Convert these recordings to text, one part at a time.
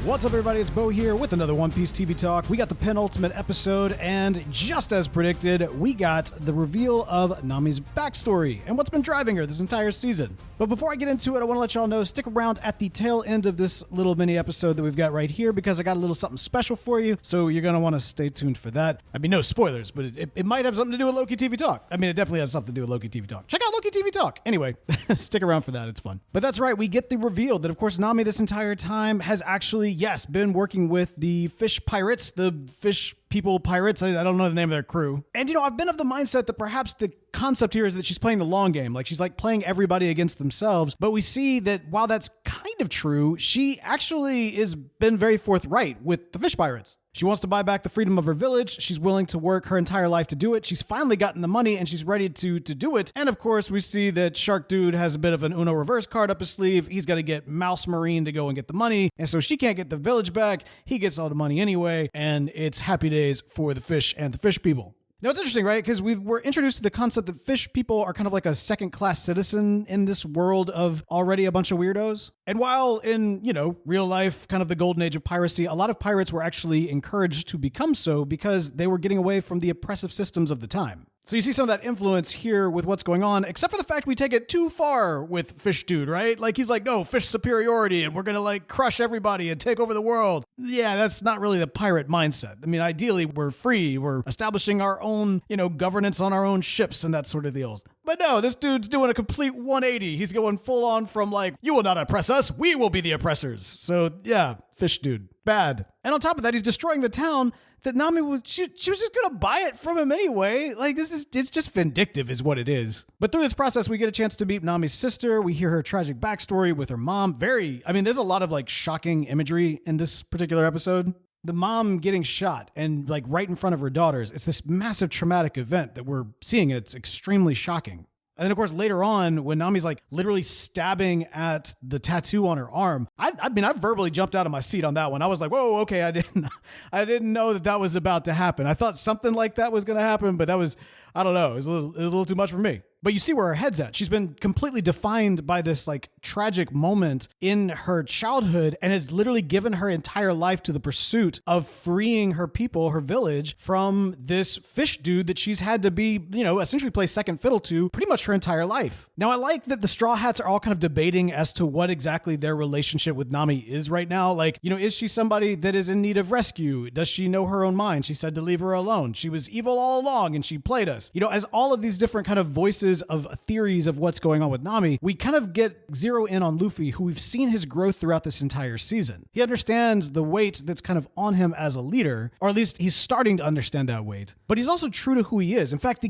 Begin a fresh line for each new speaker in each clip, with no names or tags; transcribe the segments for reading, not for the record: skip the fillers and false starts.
What's up, everybody? It's Bo here with another One Piece TV Talk. We got the penultimate episode, and just as predicted, we got the reveal of Nami's backstory and what's been driving her this entire season. But before I get into it, I want to let y'all know, stick around at the tail end of this little mini episode that we've got right here, because I got a little something special for you, so you're going to want to stay tuned for that. I mean, no spoilers, but it might have something to do with Loki TV Talk. I mean, it definitely has something to do with Loki TV Talk. Check out Loki TV Talk. Anyway, stick around for that. It's fun. But that's right. We get the reveal that, of course, Nami this entire time has actually, yes, been working with the fish pirates, the fish people pirates. I don't know the name of their crew. And, I've been of the mindset that perhaps the concept here is that she's playing the long game. Like, she's like playing everybody against themselves. But we see that while that's kind of true, she actually has been very forthright with the fish pirates. She wants to buy back the freedom of her village. She's willing to work her entire life to do it. She's finally gotten the money and she's ready to do it. And of course, we see that Shark Dude has a bit of an Uno reverse card up his sleeve. He's got to get Mouse Marine to go and get the money. And so she can't get the village back. He gets all the money anyway. And it's happy days for the fish and the fish people. Now, it's interesting, right? Because we're introduced to the concept that fish people are kind of like a second-class citizen in this world of already a bunch of weirdos. And while in, real life, kind of the golden age of piracy, a lot of pirates were actually encouraged to become so because they were getting away from the oppressive systems of the time. So you see some of that influence here with what's going on, except for the fact we take it too far with Fish Dude, right? Like, he's like, no, fish superiority, and we're going to, like, crush everybody and take over the world. Yeah, that's not really the pirate mindset. I mean, ideally, we're free. We're establishing our own, governance on our own ships and that sort of deals. But no, this dude's doing a complete 180. He's going full on from, like, you will not oppress us. We will be the oppressors. So, yeah, Fish Dude. Bad. And on top of that, he's destroying the town that Nami was, she was just going to buy it from him anyway. Like, it's just vindictive is what it is. But through this process, we get a chance to meet Nami's sister. We hear her tragic backstory with her mom. There's a lot of, like, shocking imagery in this particular episode. The mom getting shot and, like, right in front of her daughters. It's this massive traumatic event that we're seeing, and it's extremely shocking. And then, of course, later on, when Nami's like literally stabbing at the tattoo on her arm, I verbally jumped out of my seat on that one. I was like, whoa, okay, I didn't know that was about to happen. I thought something like that was going to happen, but that was, I don't know, it was a little too much for me. But you see where her head's at. She's been completely defined by this, like, tragic moment in her childhood and has literally given her entire life to the pursuit of freeing her people, her village, from this fish dude that she's had to be, essentially play second fiddle to pretty much her entire life. Now, I like that the Straw Hats are all kind of debating as to what exactly their relationship with Nami is right now. Like, is she somebody that is in need of rescue? Does she know her own mind? She said to leave her alone. She was evil all along and she played us. As all of these different kind of voices of theories of what's going on with Nami, we kind of get zero in on Luffy, who we've seen his growth throughout this entire season. He understands the weight that's kind of on him as a leader, or at least he's starting to understand that weight, but he's also true to who he is. In fact,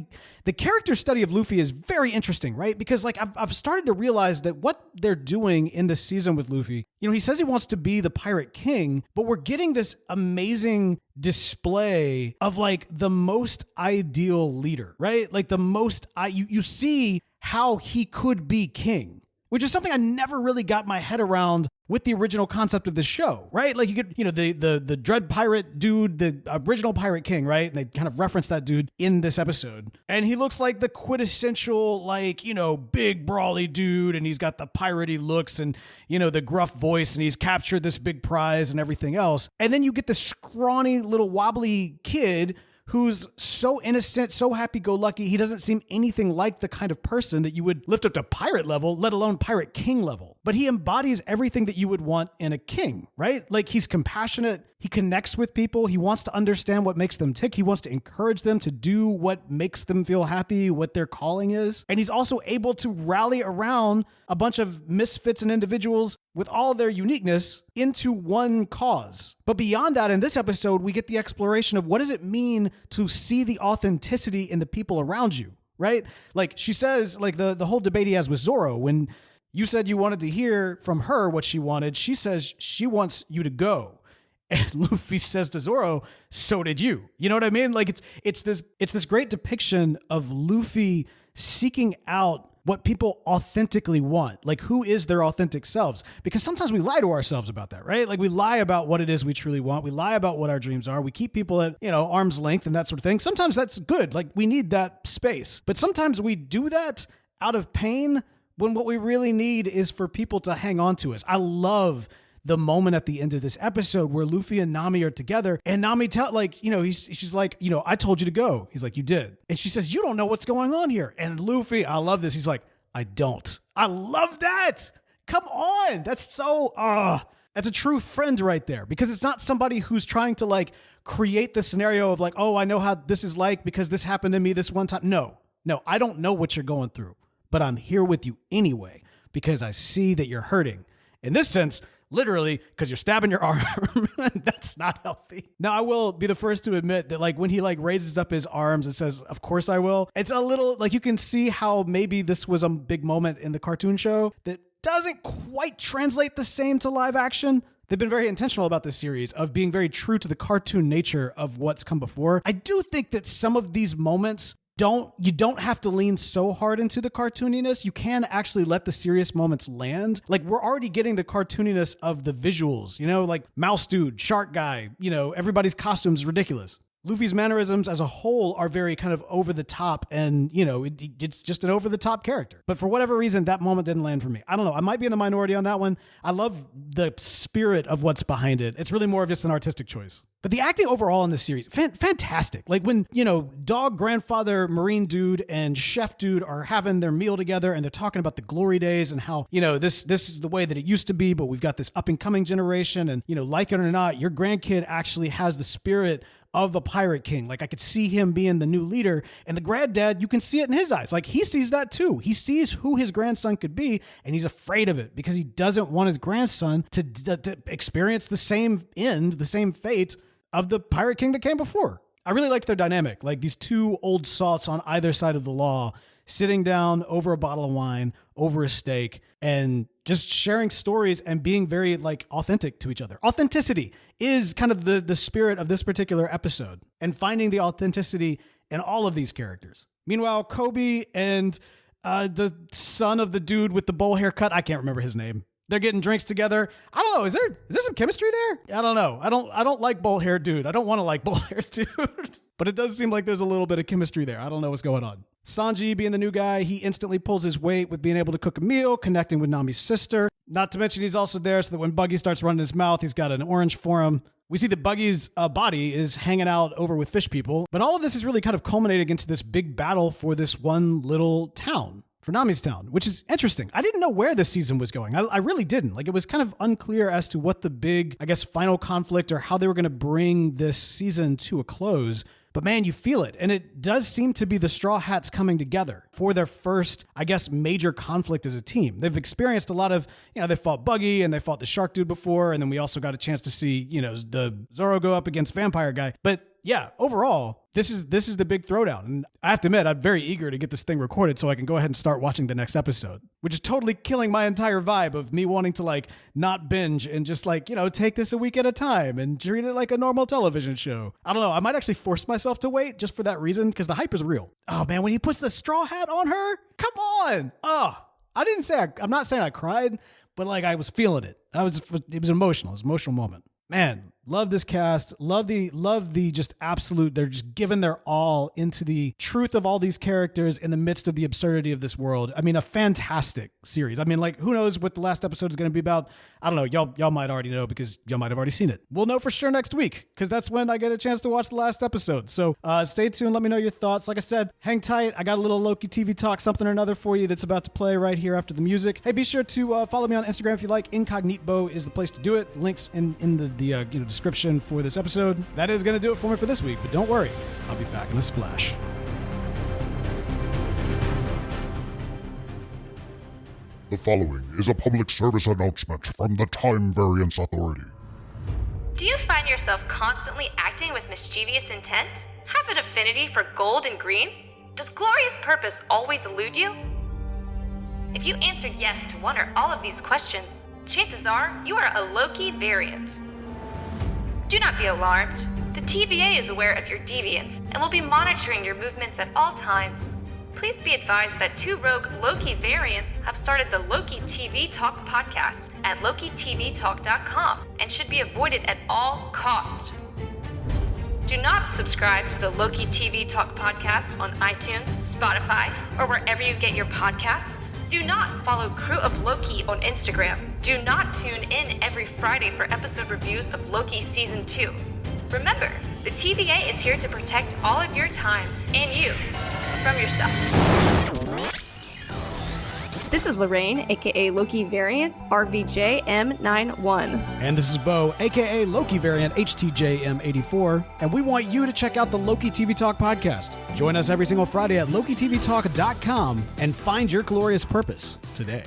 the character study of Luffy is very interesting, right? Because, like, I've started to realize that what they're doing in this season with Luffy, he says he wants to be the pirate king, but we're getting this amazing display of, like, the most ideal leader, right? Like, the most, you see how he could be king, which is something I never really got my head around with the original concept of the show, right? Like, you get, the dread pirate dude, the original pirate king, right? And they kind of reference that dude in this episode. And he looks like the quintessential, like, big brawly dude, and he's got the piratey looks and, the gruff voice, and he's captured this big prize and everything else. And then you get this scrawny little wobbly kid who's so innocent, so happy-go-lucky. He doesn't seem anything like the kind of person that you would lift up to pirate level, let alone pirate king level. But he embodies everything that you would want in a king, right? Like, he's compassionate. He connects with people. He wants to understand what makes them tick. He wants to encourage them to do what makes them feel happy, what their calling is. And he's also able to rally around a bunch of misfits and individuals with all their uniqueness into one cause. But beyond that, in this episode, we get the exploration of what does it mean to see the authenticity in the people around you, right? Like, she says, like, the whole debate he has with Zoro, when you said you wanted to hear from her what she wanted, she says she wants you to go. And Luffy says to Zoro, so did you. You know what I mean? Like, it's this great depiction of Luffy seeking out what people authentically want. Like, who is their authentic selves? Because sometimes we lie to ourselves about that, right? Like, we lie about what it is we truly want. We lie about what our dreams are. We keep people at, arm's length and that sort of thing. Sometimes that's good. Like, we need that space. But sometimes we do that out of pain when what we really need is for people to hang on to us. I love the moment at the end of this episode where Luffy and Nami are together, and Nami she's like, I told you to go. He's like, you did. And she says, you don't know what's going on here. And Luffy, I love this. He's like, I don't. I love that. Come on. That's so, that's a true friend right there, because it's not somebody who's trying to like create the scenario of like, oh, I know how this is like because this happened to me this one time. No, I don't know what you're going through, but I'm here with you anyway because I see that you're hurting. In this sense, literally, because you're stabbing your arm. That's not healthy. Now, I will be the first to admit that like when he like raises up his arms and says, of course I will, it's a little like you can see how maybe this was a big moment in the cartoon show that doesn't quite translate the same to live action. They've been very intentional about this series of being very true to the cartoon nature of what's come before. I do think that some of these moments you don't have to lean so hard into the cartooniness. You can actually let the serious moments land. Like we're already getting the cartooniness of the visuals, like Mouse Dude, Shark Guy, everybody's costumes ridiculous. Luffy's mannerisms as a whole are very kind of over the top and, it's just an over the top character. But for whatever reason, that moment didn't land for me. I don't know. I might be in the minority on that one. I love the spirit of what's behind it. It's really more of just an artistic choice. But the acting overall in this series, fantastic. Like when, Dog Grandfather, Marine Dude, and Chef Dude are having their meal together and they're talking about the glory days and how, this is the way that it used to be, but we've got this up and coming generation. And, like it or not, your grandkid actually has the spirit of a pirate king. Like I could see him being the new leader, and the granddad, you can see it in his eyes. Like he sees that too. He sees who his grandson could be, and he's afraid of it because he doesn't want his grandson to experience the same end, the same fate of the pirate king that came before. I really liked their dynamic. Like these two old salts on either side of the law, sitting down over a bottle of wine, over a steak, and just sharing stories and being very like authentic to each other. Authenticity is kind of the spirit of this particular episode, and finding the authenticity in all of these characters. Meanwhile, Koby and the son of the dude with the bowl haircut, I can't remember his name. They're getting drinks together. I don't know. Is there some chemistry there? I don't know. I don't like bowl hair dude. I don't want to like bowl hair dude. But it does seem like there's a little bit of chemistry there. I don't know what's going on. Sanji being the new guy, he instantly pulls his weight with being able to cook a meal, connecting with Nami's sister. Not to mention he's also there so that when Buggy starts running his mouth, he's got an orange for him. We see that Buggy's body is hanging out over with fish people. But all of this is really kind of culminating into this big battle for this one little town. For Nami's town, which is interesting. I didn't know where this season was going. I really didn't. Like, it was kind of unclear as to what the big, final conflict or how they were going to bring this season to a close. But man, you feel it. And it does seem to be the Straw Hats coming together for their first, major conflict as a team. They've experienced a lot of, they fought Buggy and they fought the Shark Dude before. And then we also got a chance to see, the Zoro go up against Vampire Guy. But yeah, overall, this is the big throwdown. And I have to admit, I'm very eager to get this thing recorded so I can go ahead and start watching the next episode, which is totally killing my entire vibe of me wanting to not binge and just take this a week at a time and treat it like a normal television show. I don't know. I might actually force myself to wait just for that reason because the hype is real. Oh man, when he puts the straw hat on her, come on. Oh, I'm not saying I cried, but I was feeling it. It was emotional. It was an emotional moment. Man, love this cast. Love the just absolute, they're just giving their all into the truth of all these characters in the midst of the absurdity of this world. I mean, a fantastic series. I mean, who knows what the last episode is going to be about? I don't know. Y'all might already know because y'all might have already seen it. We'll know for sure next week because that's when I get a chance to watch the last episode. So stay tuned. Let me know your thoughts. Like I said, hang tight. I got a little Loki TV talk, something or another for you that's about to play right here after the music. Hey, be sure to follow me on Instagram if you like. Incognito is the place to do it. Links in the description for this episode. That is going to do it for me for this week, but don't worry, I'll be back in a splash.
The following is a public service announcement from the Time Variance Authority.
Do you find yourself constantly acting with mischievous intent? Have an affinity for gold and green? Does glorious purpose always elude you? If you answered yes to one or all of these questions, chances are you are a Loki variant. Do not be alarmed. The TVA is aware of your deviance and will be monitoring your movements at all times. Please be advised that two rogue Loki variants have started the Loki TV Talk podcast at LokiTVTalk.com and should be avoided at all cost. Do not subscribe to the Loki TV Talk podcast on iTunes, Spotify, or wherever you get your podcasts. Do not follow Crew of Loki on Instagram. Do not tune in every Friday for episode reviews of Loki Season 2. Remember, the TVA is here to protect all of your time and you from yourself.
This is Lorraine, aka Loki Variant, RVJM91.
And this is Bo, aka Loki Variant HTJM84, and we want you to check out the Loki TV Talk podcast. Join us every single Friday at LokiTVTalk.com and find your glorious purpose today.